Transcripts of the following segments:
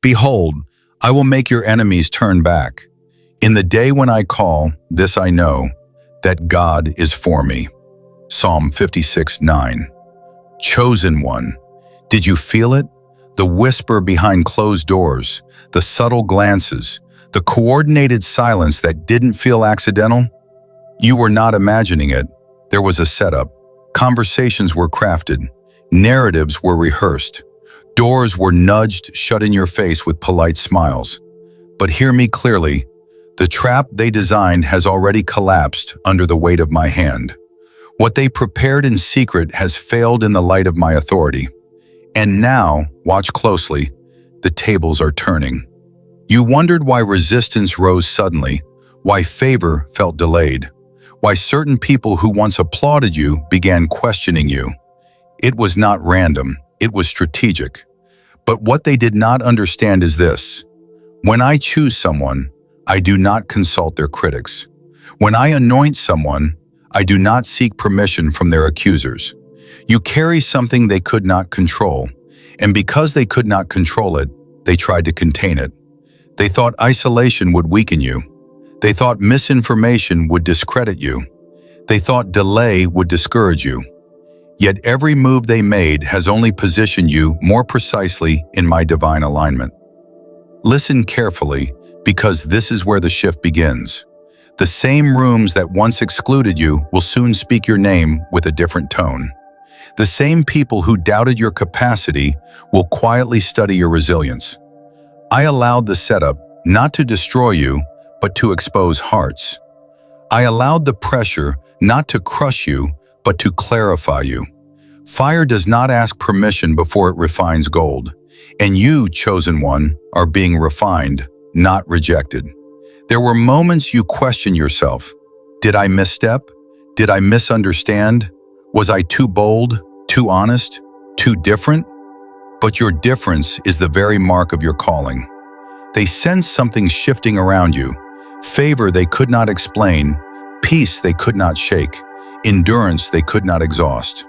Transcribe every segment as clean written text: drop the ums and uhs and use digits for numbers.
Behold, I will make your enemies turn back. In the day when I call, this I know, that God is for me. Psalm 56:9. Chosen one. Did you feel it? The whisper behind closed doors, the subtle glances, the coordinated silence that didn't feel accidental? You were not imagining it. There was a setup. Conversations were crafted. Narratives were rehearsed. Doors were nudged shut in your face with polite smiles. But hear me clearly. The trap they designed has already collapsed under the weight of my hand. What they prepared in secret has failed in the light of my authority. And now, watch closely, the tables are turning. You wondered why resistance rose suddenly, why favor felt delayed, why certain people who once applauded you began questioning you. It was not random, it was strategic. But what they did not understand is this. When I choose someone, I do not consult their critics. When I anoint someone, I do not seek permission from their accusers. You carry something they could not control, and because they could not control it, they tried to contain it. They thought isolation would weaken you. They thought misinformation would discredit you. They thought delay would discourage you. Yet every move they made has only positioned you more precisely in my divine alignment. Listen carefully, because this is where the shift begins. The same rooms that once excluded you will soon speak your name with a different tone. The same people who doubted your capacity will quietly study your resilience. I allowed the setup not to destroy you, but to expose hearts. I allowed the pressure not to crush you, but to clarify you. Fire does not ask permission before it refines gold, and you, chosen one, are being refined, not rejected. There were moments you questioned yourself. Did I misstep? Did I misunderstand? Was I too bold, too honest, too different? But your difference is the very mark of your calling. They sense something shifting around you, favor they could not explain, peace they could not shake, endurance they could not exhaust.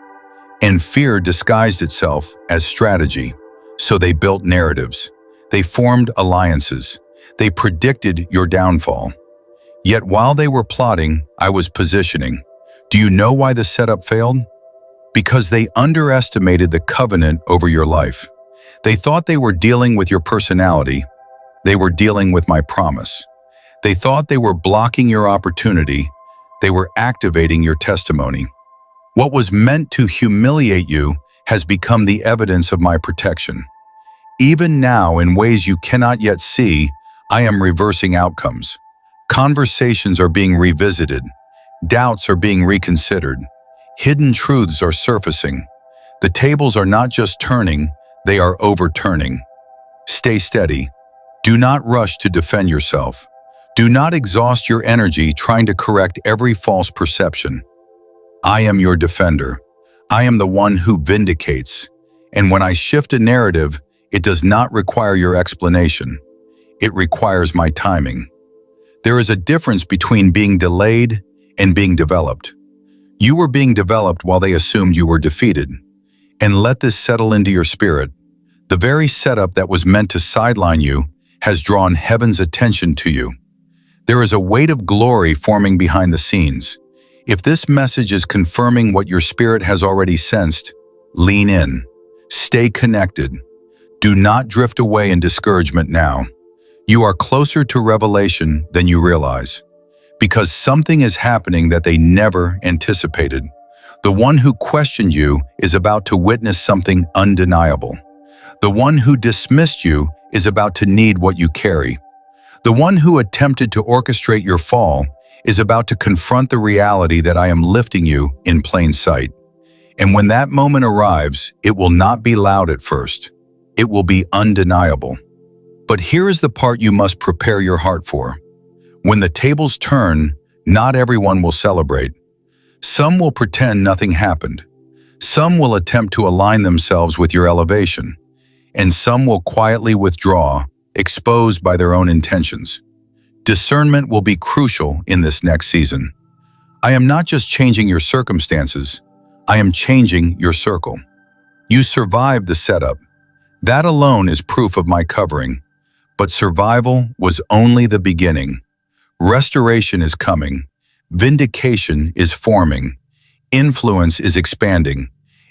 And fear disguised itself as strategy. So they built narratives. They formed alliances. They predicted your downfall. Yet while they were plotting, I was positioning. Do you know why the setup failed? Because they underestimated the covenant over your life. They thought they were dealing with your personality. They were dealing with my promise. They thought they were blocking your opportunity. They were activating your testimony. What was meant to humiliate you has become the evidence of my protection. Even now, in ways you cannot yet see, I am reversing outcomes. Conversations are being revisited. Doubts are being reconsidered. Hidden truths are surfacing. The tables are not just turning, they are overturning. Stay steady. Do not rush to defend yourself. Do not exhaust your energy trying to correct every false perception. I am your defender. I am the one who vindicates. And when I shift a narrative, it does not require your explanation. It requires my timing. There is a difference between being delayed and being developed. You were being developed while they assumed you were defeated. And let this settle into your spirit. The very setup that was meant to sideline you has drawn heaven's attention to you. There is a weight of glory forming behind the scenes. If this message is confirming what your spirit has already sensed, lean in. Stay connected. Do not drift away in discouragement now. You are closer to revelation than you realize, because something is happening that they never anticipated. The one who questioned you is about to witness something undeniable. The one who dismissed you is about to need what you carry. The one who attempted to orchestrate your fall is about to confront the reality that I am lifting you in plain sight. And when that moment arrives, it will not be loud at first. It will be undeniable. But here is the part you must prepare your heart for. When the tables turn, not everyone will celebrate. Some will pretend nothing happened. Some will attempt to align themselves with your elevation. And some will quietly withdraw, exposed by their own intentions. Discernment will be crucial in this next season. I am not just changing your circumstances, I am changing your circle. You survived the setup. That alone is proof of my covering. But survival was only the beginning. Restoration is coming. Vindication is forming. Influence is expanding.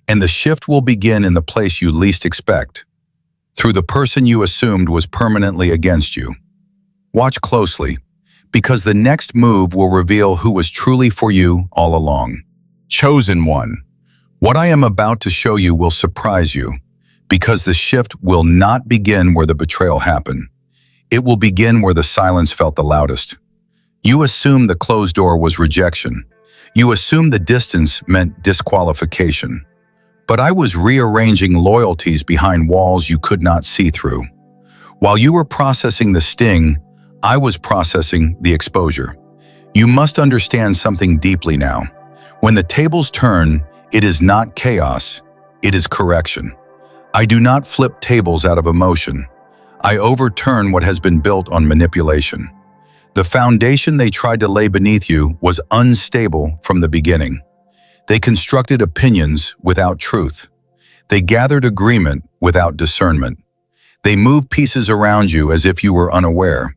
And the shift will begin in the place you least expect, through the person you assumed was permanently against you. Watch closely, because the next move will reveal who was truly for you all along. Chosen one. What I am about to show you will surprise you, because the shift will not begin where the betrayal happened. It will begin where the silence felt the loudest. You assumed the closed door was rejection. You assumed the distance meant disqualification. But I was rearranging loyalties behind walls you could not see through. While you were processing the sting, I was processing the exposure. You must understand something deeply now. When the tables turn, it is not chaos, it is correction. I do not flip tables out of emotion. I overturn what has been built on manipulation. The foundation they tried to lay beneath you was unstable from the beginning. They constructed opinions without truth. They gathered agreement without discernment. They moved pieces around you as if you were unaware.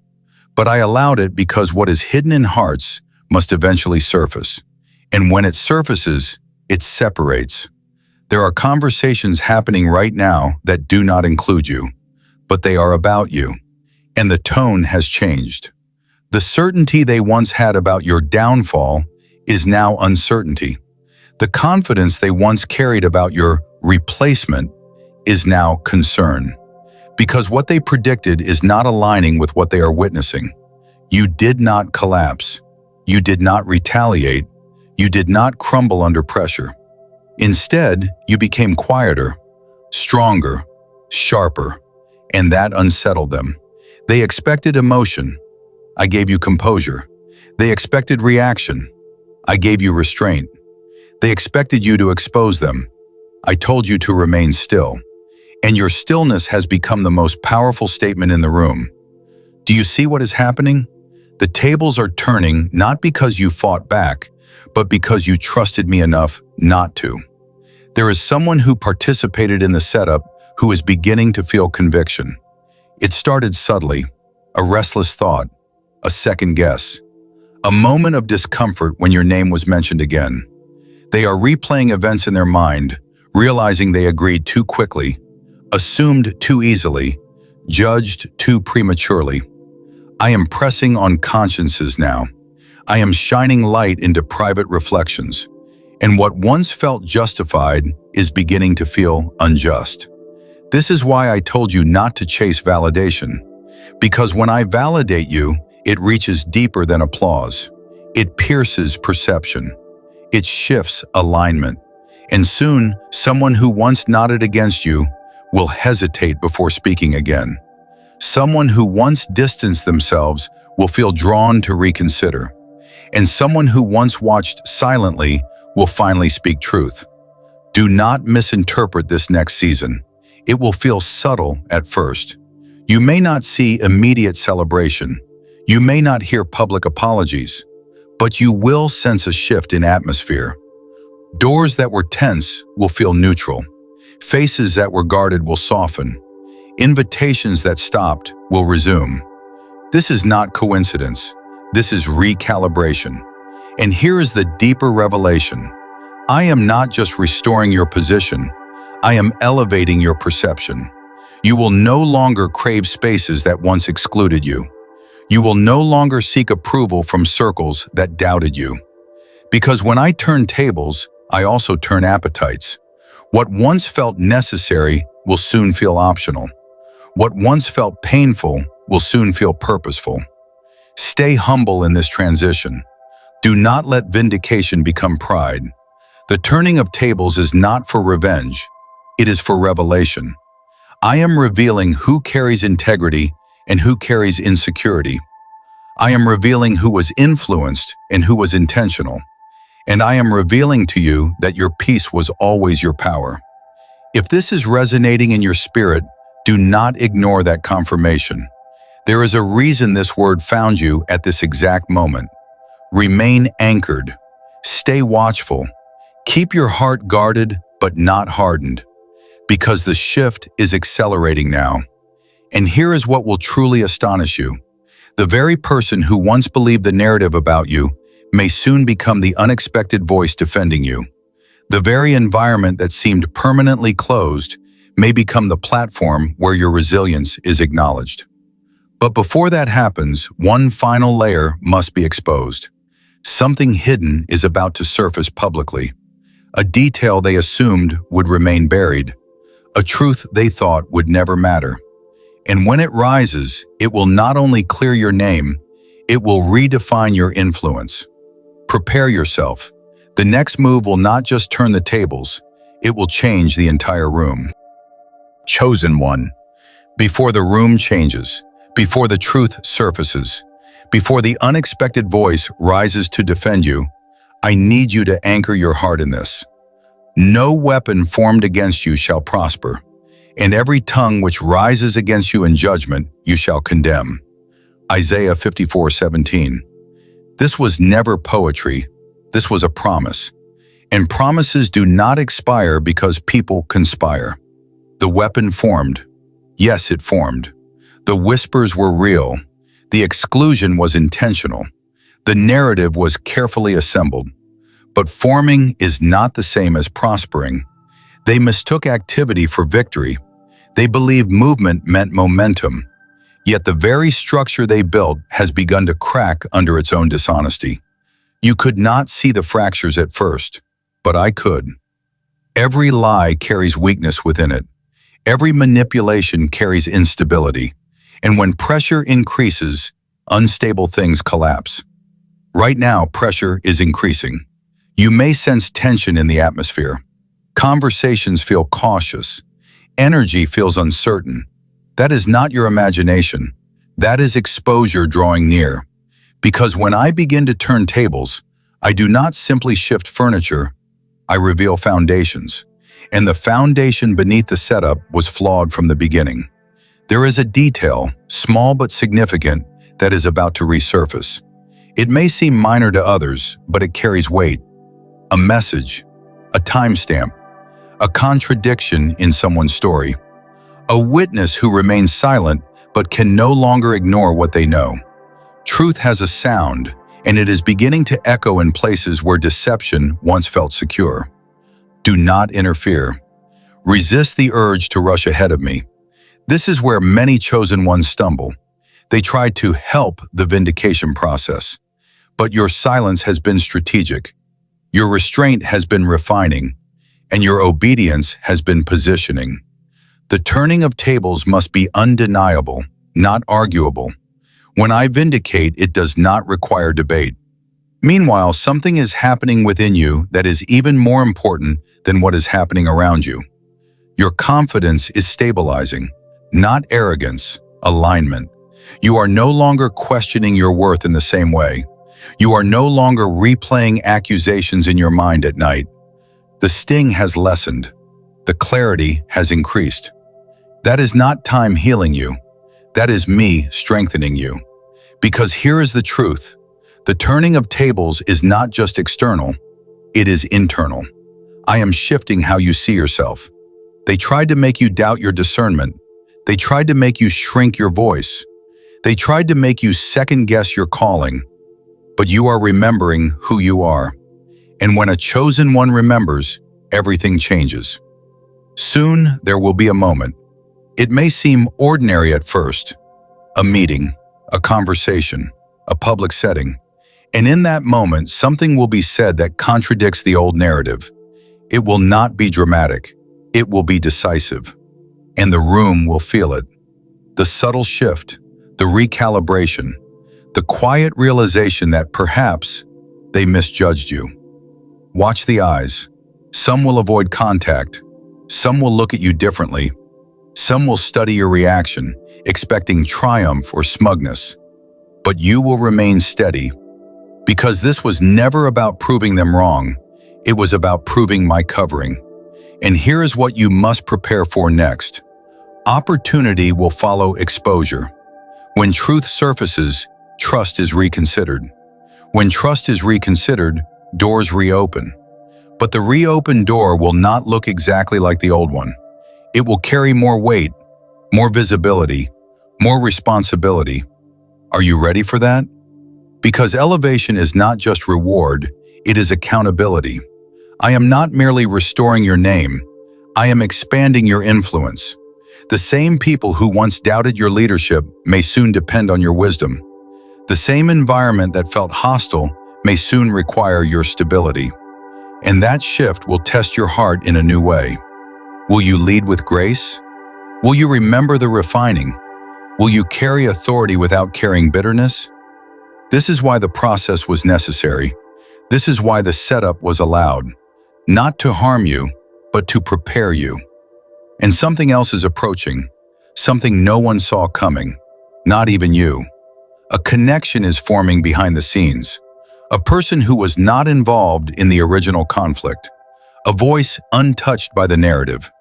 But I allowed it because what is hidden in hearts must eventually surface. And when it surfaces, it separates. There are conversations happening right now that do not include you, but they are about you. And the tone has changed. The certainty they once had about your downfall is now uncertainty. The confidence they once carried about your replacement is now concern. Because what they predicted is not aligning with what they are witnessing. You did not collapse. You did not retaliate. You did not crumble under pressure. Instead, you became quieter, stronger, sharper, and that unsettled them. They expected emotion. I gave you composure. They expected reaction. I gave you restraint. They expected you to expose them. I told you to remain still. And your stillness has become the most powerful statement in the room. Do you see what is happening? The tables are turning not because you fought back, but because you trusted me enough not to. There is someone who participated in the setup who is beginning to feel conviction. It started subtly, a restless thought, a second guess, a moment of discomfort when your name was mentioned again. They are replaying events in their mind, realizing they agreed too quickly, assumed too easily, judged too prematurely. I am pressing on consciences now. I am shining light into private reflections, and what once felt justified is beginning to feel unjust. This is why I told you not to chase validation, because when I validate you, it reaches deeper than applause. It pierces perception. It shifts alignment. And soon, someone who once nodded against you will hesitate before speaking again. Someone who once distanced themselves will feel drawn to reconsider. And someone who once watched silently will finally speak truth. Do not misinterpret this next season. It will feel subtle at first. You may not see immediate celebration. You may not hear public apologies, but you will sense a shift in atmosphere. Doors that were tense will feel neutral. Faces that were guarded will soften. Invitations that stopped will resume. This is not coincidence. This is recalibration. And here is the deeper revelation. I am not just restoring your position. I am elevating your perception. You will no longer crave spaces that once excluded you. You will no longer seek approval from circles that doubted you. Because when I turn tables, I also turn appetites. What once felt necessary will soon feel optional. What once felt painful will soon feel purposeful. Stay humble in this transition. Do not let vindication become pride. The turning of tables is not for revenge. It is for revelation. I am revealing who carries integrity and who carries insecurity. I am revealing who was influenced and who was intentional. And I am revealing to you that your peace was always your power. If this is resonating in your spirit, do not ignore that confirmation. There is a reason this word found you at this exact moment. Remain anchored. Stay watchful. Keep your heart guarded but not hardened. because the shift is accelerating now. And here is what will truly astonish you. The very person who once believed the narrative about you may soon become the unexpected voice defending you. The very environment that seemed permanently closed may become the platform where your resilience is acknowledged. But before that happens, one final layer must be exposed. Something hidden is about to surface publicly. A detail they assumed would remain buried. A truth they thought would never matter. And when it rises, it will not only clear your name, it will redefine your influence. Prepare yourself. The next move will not just turn the tables, it will change the entire room. Chosen one. Before the room changes, before the truth surfaces, before the unexpected voice rises to defend you, I need you to anchor your heart in this. No weapon formed against you shall prosper, and every tongue which rises against you in judgment you shall condemn. Isaiah 54:17. This was never poetry, this was a promise. And promises do not expire because people conspire. The weapon formed. Yes, it formed. The whispers were real. The exclusion was intentional. The narrative was carefully assembled. But forming is not the same as prospering. They mistook activity for victory. They believed movement meant momentum. Yet the very structure they built has begun to crack under its own dishonesty. You could not see the fractures at first, but I could. Every lie carries weakness within it. Every manipulation carries instability. And when pressure increases, unstable things collapse. Right now, pressure is increasing. You may sense tension in the atmosphere. Conversations feel cautious. Energy feels uncertain. That is not your imagination. That is exposure drawing near. Because when I begin to turn tables, I do not simply shift furniture, I reveal foundations. And the foundation beneath the setup was flawed from the beginning. There is a detail, small but significant, that is about to resurface. It may seem minor to others, but it carries weight. A message, a timestamp, a contradiction in someone's story. A witness who remains silent but can no longer ignore what they know. Truth has a sound, and it is beginning to echo in places where deception once felt secure. Do not interfere. Resist the urge to rush ahead of me. This is where many chosen ones stumble. They try to help the vindication process. But your silence has been strategic. Your restraint has been refining, and your obedience has been positioning. The turning of tables must be undeniable, not arguable. When I vindicate, it does not require debate. Meanwhile, something is happening within you that is even more important than what is happening around you. Your confidence is stabilizing, not arrogance, alignment. You are no longer questioning your worth in the same way. You are no longer replaying accusations in your mind at night. The sting has lessened. The clarity has increased. That is not time healing you. That is me strengthening you. Because here is the truth. The turning of tables is not just external, it is internal. I am shifting how you see yourself. They tried to make you doubt your discernment. They tried to make you shrink your voice. They tried to make you second-guess your calling. But you are remembering who you are. And when a chosen one remembers, everything changes. Soon, there will be a moment. It may seem ordinary at first. A meeting, a conversation, a public setting. And in that moment, something will be said that contradicts the old narrative. It will not be dramatic. It will be decisive. And the room will feel it. The subtle shift, the recalibration, the quiet realization that perhaps they misjudged you. Watch the eyes. Some will avoid contact. Some will look at you differently. Some will study your reaction, expecting triumph or smugness. But you will remain steady. Because this was never about proving them wrong. It was about proving my covering. And here is what you must prepare for next. Opportunity will follow exposure. When truth surfaces, trust is reconsidered. When trust is reconsidered, doors reopen. But the reopened door will not look exactly like the old one. It will carry more weight, more visibility, more responsibility. Are you ready for that? Because elevation is not just reward, it is accountability. I am not merely restoring your name, I am expanding your influence. The same people who once doubted your leadership may soon depend on your wisdom. The same environment that felt hostile may soon require your stability. And that shift will test your heart in a new way. Will you lead with grace? Will you remember the refining? Will you carry authority without carrying bitterness? This is why the process was necessary. This is why the setup was allowed. Not to harm you, but to prepare you. And something else is approaching, something no one saw coming, not even you. A connection is forming behind the scenes. A person who was not involved in the original conflict. A voice untouched by the narrative.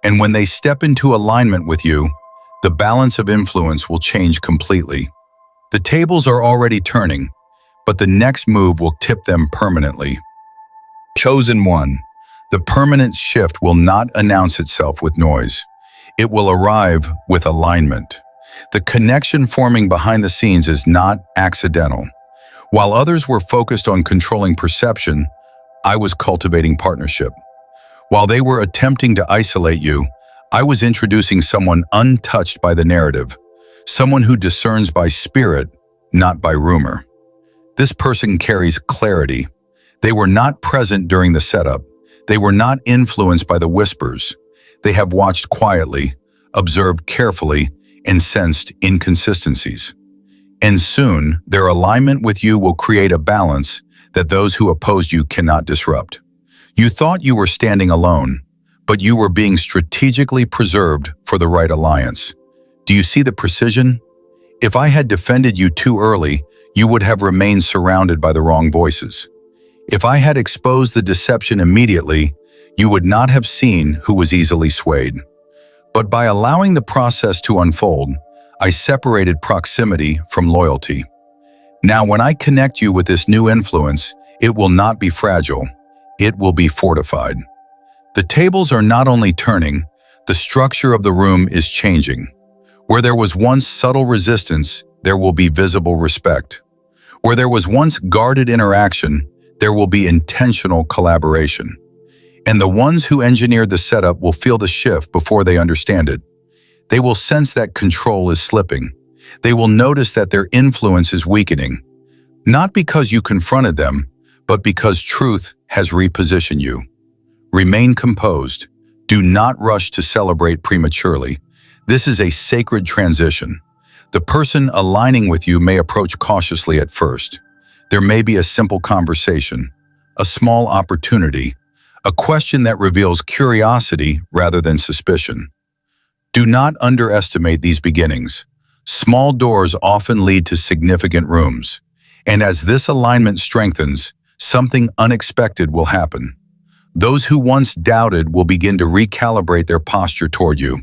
And when they step into alignment with you, the balance of influence will change completely. The tables are already turning, but the next move will tip them permanently. Chosen one. The permanent shift will not announce itself with noise. It will arrive with alignment. The connection forming behind the scenes is not accidental. While others were focused on controlling perception, I was cultivating partnership. While they were attempting to isolate you, I was introducing someone untouched by the narrative, someone who discerns by spirit, not by rumor. This person carries clarity. They were not present during the setup. They were not influenced by the whispers. They have watched quietly, observed carefully, and sensed inconsistencies. And soon, their alignment with you will create a balance that those who opposed you cannot disrupt. You thought you were standing alone, but you were being strategically preserved for the right alliance. Do you see the precision? If I had defended you too early, you would have remained surrounded by the wrong voices. If I had exposed the deception immediately, you would not have seen who was easily swayed. But by allowing the process to unfold, I separated proximity from loyalty. Now, when I connect you with this new influence, it will not be fragile. It will be fortified. The tables are not only turning, the structure of the room is changing. Where there was once subtle resistance, there will be visible respect. Where there was once guarded interaction, there will be intentional collaboration. And the ones who engineered the setup will feel the shift before they understand it. They will sense that control is slipping. They will notice that their influence is weakening. Not because you confronted them, but because truth has repositioned you. Remain composed. Do not rush to celebrate prematurely. This is a sacred transition. The person aligning with you may approach cautiously at first. There may be a simple conversation, a small opportunity, a question that reveals curiosity rather than suspicion. Do not underestimate these beginnings. Small doors often lead to significant rooms. And as this alignment strengthens, something unexpected will happen. Those who once doubted will begin to recalibrate their posture toward you,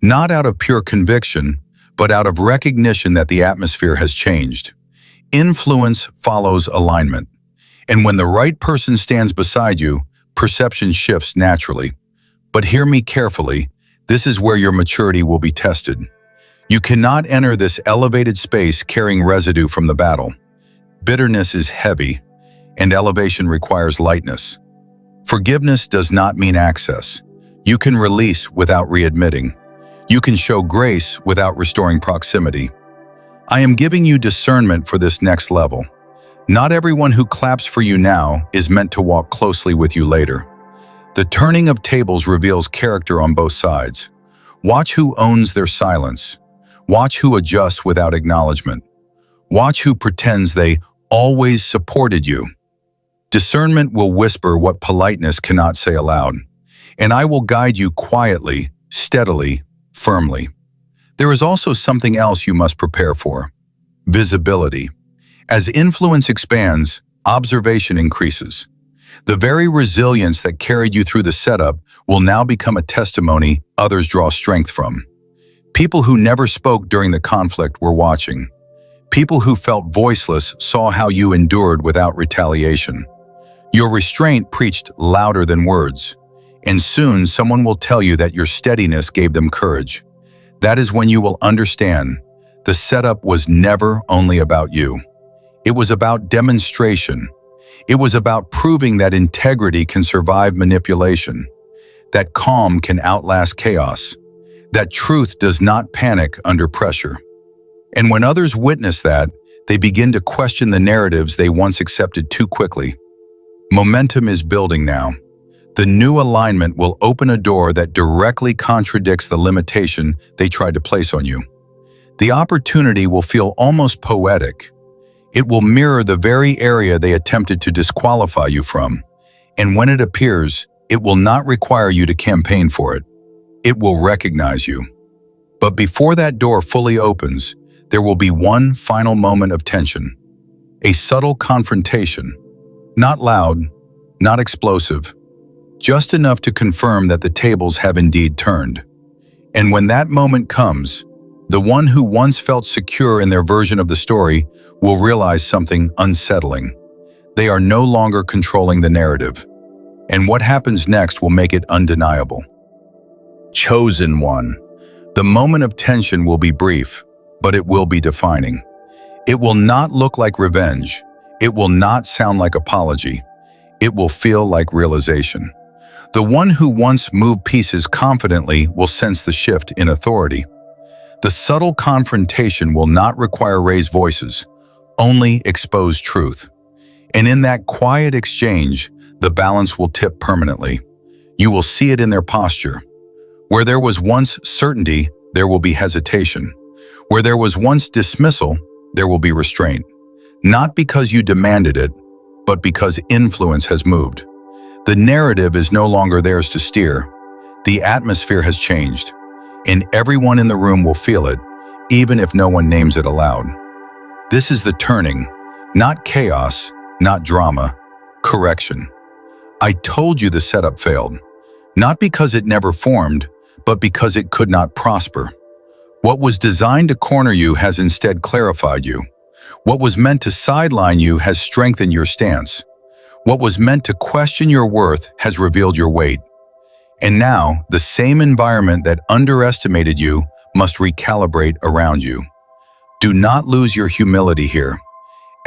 not out of pure conviction, but out of recognition that the atmosphere has changed. Influence follows alignment. And when the right person stands beside you, perception shifts naturally. But hear me carefully, this is where your maturity will be tested. You cannot enter this elevated space carrying residue from the battle. Bitterness is heavy, and elevation requires lightness. Forgiveness does not mean access. You can release without readmitting. You can show grace without restoring proximity. I am giving you discernment for this next level. Not everyone who claps for you now is meant to walk closely with you later. The turning of tables reveals character on both sides. Watch who owns their silence. Watch who adjusts without acknowledgement. Watch who pretends they always supported you. Discernment will whisper what politeness cannot say aloud, and I will guide you quietly, steadily, firmly. There is also something else you must prepare for: visibility. As influence expands, observation increases. The very resilience that carried you through the setup will now become a testimony others draw strength from. People who never spoke during the conflict were watching. People who felt voiceless saw how you endured without retaliation. Your restraint preached louder than words, And soon someone will tell you that your steadiness gave them courage. That is when you will understand the setup was never only about you. It was about demonstration. It was about proving that integrity can survive manipulation, that calm can outlast chaos, that truth does not panic under pressure. And when others witness that, they begin to question the narratives they once accepted too quickly. Momentum is building now. The new alignment will open a door that directly contradicts the limitation they tried to place on you. The opportunity will feel almost poetic. It will mirror the very area they attempted to disqualify you from. And when it appears, it will not require you to campaign for it. It will recognize you. But before that door fully opens, there will be one final moment of tension. A subtle confrontation. Not loud, not explosive, just enough to confirm that the tables have indeed turned. And when that moment comes, the one who once felt secure in their version of the story will realize something unsettling. They are no longer controlling the narrative. And what happens next will make it undeniable. Chosen one. The moment of tension will be brief, but it will be defining. It will not look like revenge. It will not sound like apology. It will feel like realization. The one who once moved pieces confidently will sense the shift in authority. The subtle confrontation will not require raised voices, only exposed truth. And in that quiet exchange, the balance will tip permanently. You will see it in their posture. Where there was once certainty, there will be hesitation. Where there was once dismissal, there will be restraint. Not because you demanded it, but because influence has moved. The narrative is no longer theirs to steer. The atmosphere has changed, and everyone in the room will feel it, even if no one names it aloud. This is the turning, not chaos, not drama, correction. I told you the setup failed, not because it never formed, but because it could not prosper. What was designed to corner you has instead clarified you. What was meant to sideline you has strengthened your stance. What was meant to question your worth has revealed your weight. And now, the same environment that underestimated you must recalibrate around you. Do not lose your humility here.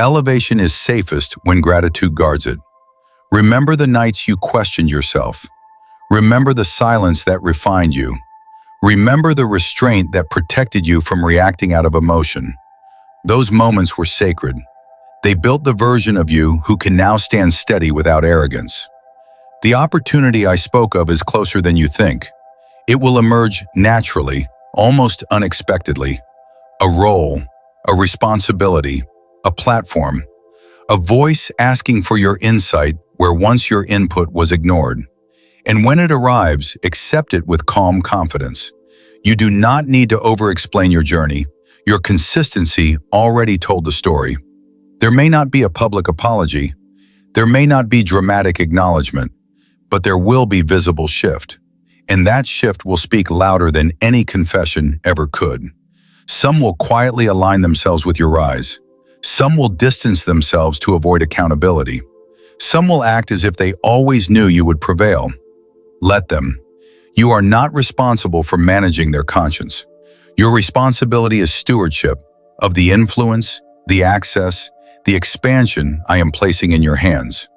Elevation is safest when gratitude guards it. Remember the nights you questioned yourself. Remember the silence that refined you. Remember the restraint that protected you from reacting out of emotion. Those moments were sacred. They built the version of you who can now stand steady without arrogance. The opportunity I spoke of is closer than you think. It will emerge naturally, almost unexpectedly. A role, a responsibility, a platform, a voice asking for your insight where once your input was ignored. And when it arrives, accept it with calm confidence. You do not need to over-explain your journey. Your consistency already told the story. There may not be a public apology. There may not be dramatic acknowledgement, but there will be visible shift. And that shift will speak louder than any confession ever could. Some will quietly align themselves with your rise. Some will distance themselves to avoid accountability. Some will act as if they always knew you would prevail. Let them. You are not responsible for managing their conscience. Your responsibility is stewardship of the influence, the access, the expansion I am placing in your hands.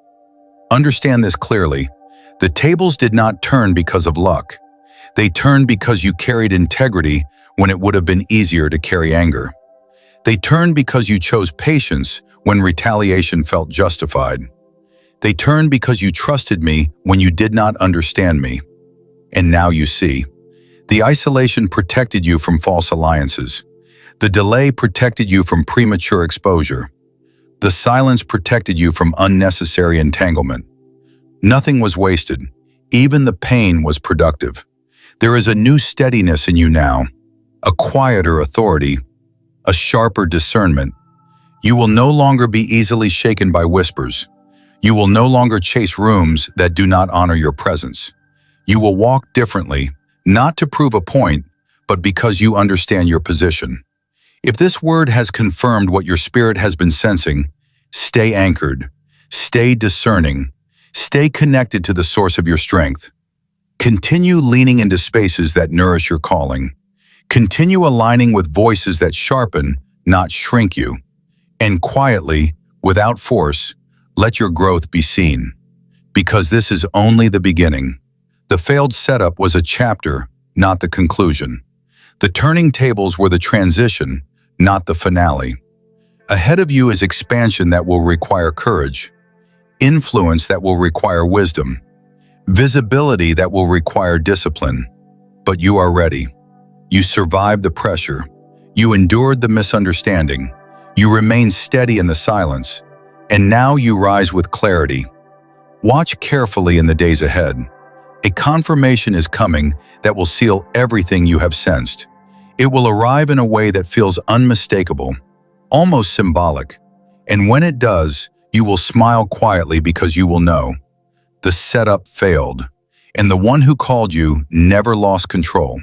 Understand this clearly. The tables did not turn because of luck. They turned because you carried integrity when it would have been easier to carry anger. They turned because you chose patience when retaliation felt justified. They turned because you trusted me when you did not understand me. And now you see. The isolation protected you from false alliances. The delay protected you from premature exposure. The silence protected you from unnecessary entanglement. Nothing was wasted. Even the pain was productive. There is a new steadiness in you now, a quieter authority, a sharper discernment. You will no longer be easily shaken by whispers. You will no longer chase rooms that do not honor your presence. You will walk differently, not to prove a point, but because you understand your position. If this word has confirmed what your spirit has been sensing, stay anchored, stay discerning, stay connected to the source of your strength. Continue leaning into spaces that nourish your calling. Continue aligning with voices that sharpen, not shrink you. And quietly, without force, let your growth be seen. Because this is only the beginning. The failed setup was a chapter, not the conclusion. The turning tables were the transition, not the finale. Ahead of you is expansion that will require courage, influence that will require wisdom, visibility that will require discipline. But you are ready. You survived the pressure. You endured the misunderstanding. You remained steady in the silence. And now you rise with clarity. Watch carefully in the days ahead. A confirmation is coming that will seal everything you have sensed. It will arrive in a way that feels unmistakable, almost symbolic. And when it does, you will smile quietly because you will know the setup failed, and the one who called you never lost control.